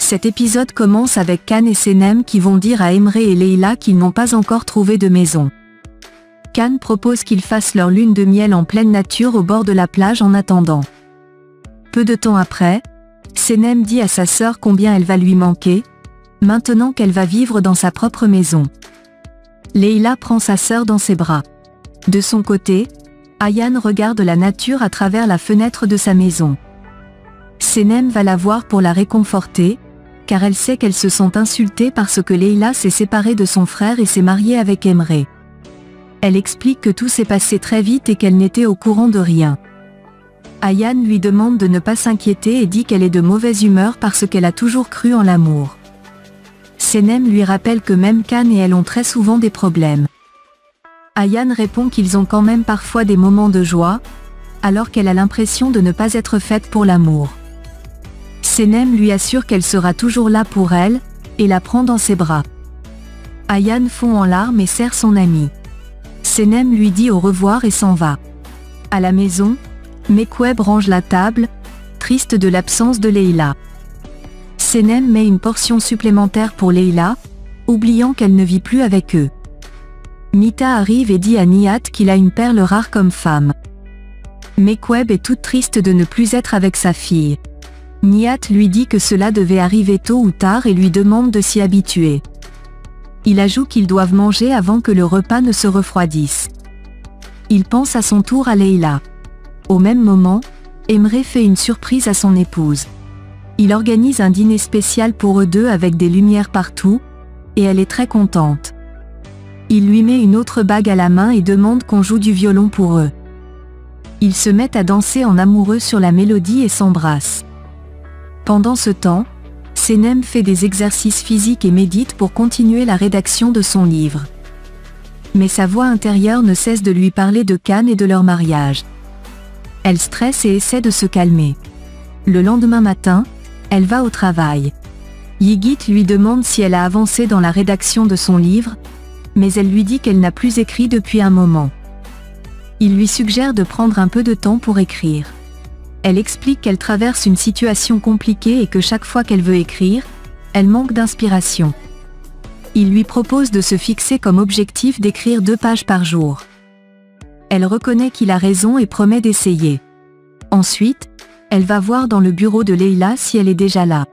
Cet épisode commence avec Khan et Senem qui vont dire à Emre et Leila qu'ils n'ont pas encore trouvé de maison. Khan propose qu'ils fassent leur lune de miel en pleine nature au bord de la plage en attendant. Peu de temps après, Senem dit à sa sœur combien elle va lui manquer, maintenant qu'elle va vivre dans sa propre maison. Leila prend sa sœur dans ses bras. De son côté, Ayane regarde la nature à travers la fenêtre de sa maison. Senem va la voir pour la réconforter, car elle sait qu'elle se sent insultée parce que Leila s'est séparée de son frère et s'est mariée avec Emre. Elle explique que tout s'est passé très vite et qu'elle n'était au courant de rien. Ayane lui demande de ne pas s'inquiéter et dit qu'elle est de mauvaise humeur parce qu'elle a toujours cru en l'amour. Senem lui rappelle que même Khan et elle ont très souvent des problèmes. Ayane répond qu'ils ont quand même parfois des moments de joie, alors qu'elle a l'impression de ne pas être faite pour l'amour. Senem lui assure qu'elle sera toujours là pour elle, et la prend dans ses bras. Ayane fond en larmes et serre son amie. Senem lui dit au revoir et s'en va. À la maison, Mekweb range la table, triste de l'absence de Leila. Senem met une portion supplémentaire pour Leila, oubliant qu'elle ne vit plus avec eux. Mita arrive et dit à Nihat qu'il a une perle rare comme femme. Mekweb est toute triste de ne plus être avec sa fille. Nihat lui dit que cela devait arriver tôt ou tard et lui demande de s'y habituer. Il ajoute qu'ils doivent manger avant que le repas ne se refroidisse. Il pense à son tour à Leila. Au même moment, Emre fait une surprise à son épouse. Il organise un dîner spécial pour eux deux avec des lumières partout, et elle est très contente. Il lui met une autre bague à la main et demande qu'on joue du violon pour eux. Ils se mettent à danser en amoureux sur la mélodie et s'embrassent. Pendant ce temps, Senem fait des exercices physiques et médite pour continuer la rédaction de son livre. Mais sa voix intérieure ne cesse de lui parler de Khan et de leur mariage. Elle stresse et essaie de se calmer. Le lendemain matin, elle va au travail. Yigit lui demande si elle a avancé dans la rédaction de son livre, mais elle lui dit qu'elle n'a plus écrit depuis un moment. Il lui suggère de prendre un peu de temps pour écrire. Elle explique qu'elle traverse une situation compliquée et que chaque fois qu'elle veut écrire, elle manque d'inspiration. Il lui propose de se fixer comme objectif d'écrire 2 pages par jour. Elle reconnaît qu'il a raison et promet d'essayer. Ensuite, elle va voir dans le bureau de Leila si elle est déjà là.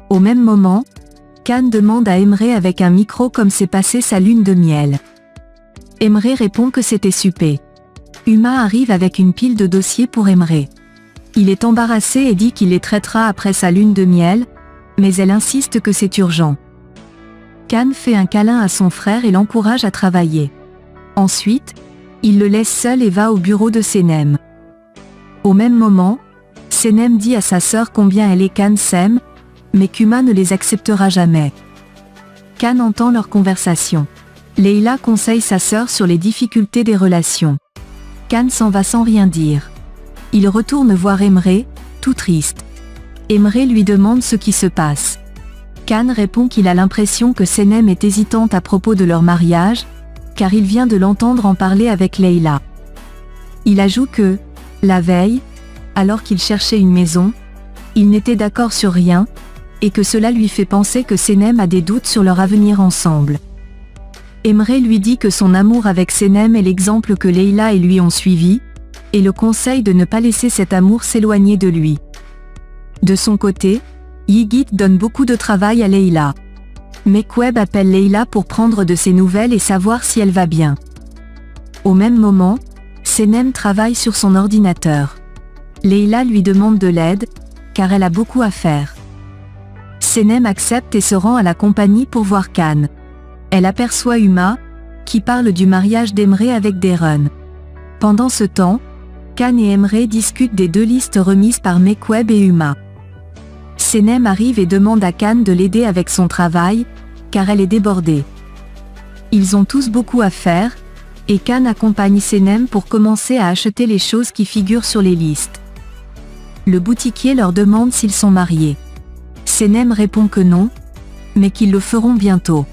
Au même moment, Khan demande à Emre avec un micro comme s'est passé sa lune de miel. Emre répond que c'était super. Uma arrive avec une pile de dossiers pour Emre. Il est embarrassé et dit qu'il les traitera après sa lune de miel, mais elle insiste que c'est urgent. Khan fait un câlin à son frère et l'encourage à travailler. Ensuite, il le laisse seul et va au bureau de Senem. Au même moment, Senem dit à sa sœur combien elle et Khan s'aiment, mais qu'Uma ne les acceptera jamais. Khan entend leur conversation. Leila conseille sa sœur sur les difficultés des relations. Khan s'en va sans rien dire. Il retourne voir Emre, tout triste. Emre lui demande ce qui se passe. Khan répond qu'il a l'impression que Senem est hésitante à propos de leur mariage, car il vient de l'entendre en parler avec Leila. Il ajoute que, la veille, alors qu'il cherchait une maison, il n'était d'accord sur rien, et que cela lui fait penser que Senem a des doutes sur leur avenir ensemble. Emre lui dit que son amour avec Senem est l'exemple que Leila et lui ont suivi, et le conseille de ne pas laisser cet amour s'éloigner de lui. De son côté, Yigit donne beaucoup de travail à Leila. Mekweb appelle Leila pour prendre de ses nouvelles et savoir si elle va bien. Au même moment, Senem travaille sur son ordinateur. Leila lui demande de l'aide, car elle a beaucoup à faire. Senem accepte et se rend à la compagnie pour voir Khan. Elle aperçoit Uma, qui parle du mariage d'Emre avec Darren. Pendant ce temps, Khan et Emre discutent des 2 listes remises par Mekweb et Uma. Senem arrive et demande à Khan de l'aider avec son travail, car elle est débordée. Ils ont tous beaucoup à faire, et Khan accompagne Senem pour commencer à acheter les choses qui figurent sur les listes. Le boutiquier leur demande s'ils sont mariés. Senem répond que non, mais qu'ils le feront bientôt.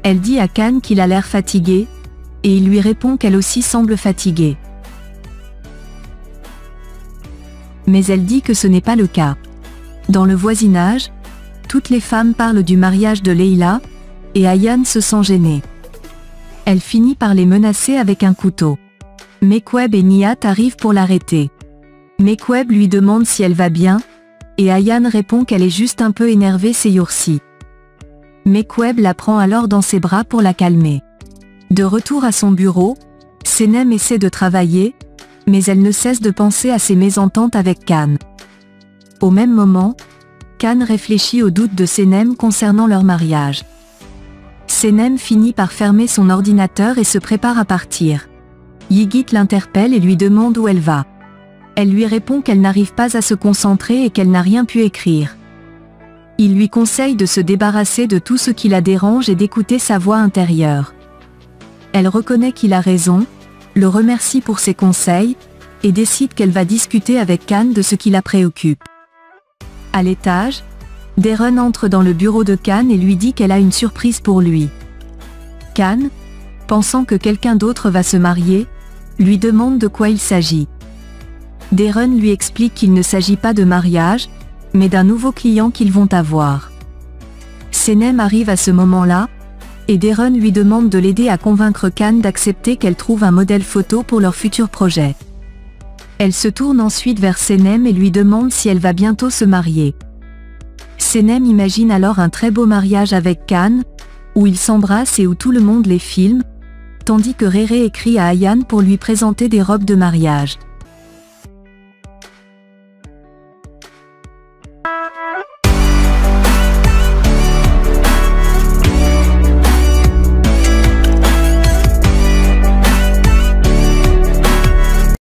Elle dit à Khan qu'il a l'air fatigué, et il lui répond qu'elle aussi semble fatiguée. Mais elle dit que ce n'est pas le cas. Dans le voisinage, toutes les femmes parlent du mariage de Leila, et Ayaan se sent gênée. Elle finit par les menacer avec un couteau. Mekweb et Nihat arrivent pour l'arrêter. Mekweb lui demande si elle va bien, et Ayaan répond qu'elle est juste un peu énervée ces jours-ci. Mekweb la prend alors dans ses bras pour la calmer. De retour à son bureau, Senem essaie de travailler, mais elle ne cesse de penser à ses mésententes avec Khan. Au même moment, Khan réfléchit aux doutes de Senem concernant leur mariage. Senem finit par fermer son ordinateur et se prépare à partir. Yigit l'interpelle et lui demande où elle va. Elle lui répond qu'elle n'arrive pas à se concentrer et qu'elle n'a rien pu écrire. Il lui conseille de se débarrasser de tout ce qui la dérange et d'écouter sa voix intérieure. Elle reconnaît qu'il a raison, le remercie pour ses conseils, et décide qu'elle va discuter avec Khan de ce qui la préoccupe. À l'étage, Darren entre dans le bureau de Khan et lui dit qu'elle a une surprise pour lui. Khan, pensant que quelqu'un d'autre va se marier, lui demande de quoi il s'agit. Darren lui explique qu'il ne s'agit pas de mariage, mais d'un nouveau client qu'ils vont avoir. Senem arrive à ce moment-là, et Darren lui demande de l'aider à convaincre Khan d'accepter qu'elle trouve un modèle photo pour leur futur projet. Elle se tourne ensuite vers Senem et lui demande si elle va bientôt se marier. Senem imagine alors un très beau mariage avec Khan, où ils s'embrassent et où tout le monde les filme, tandis que Rere écrit à Ayaan pour lui présenter des robes de mariage.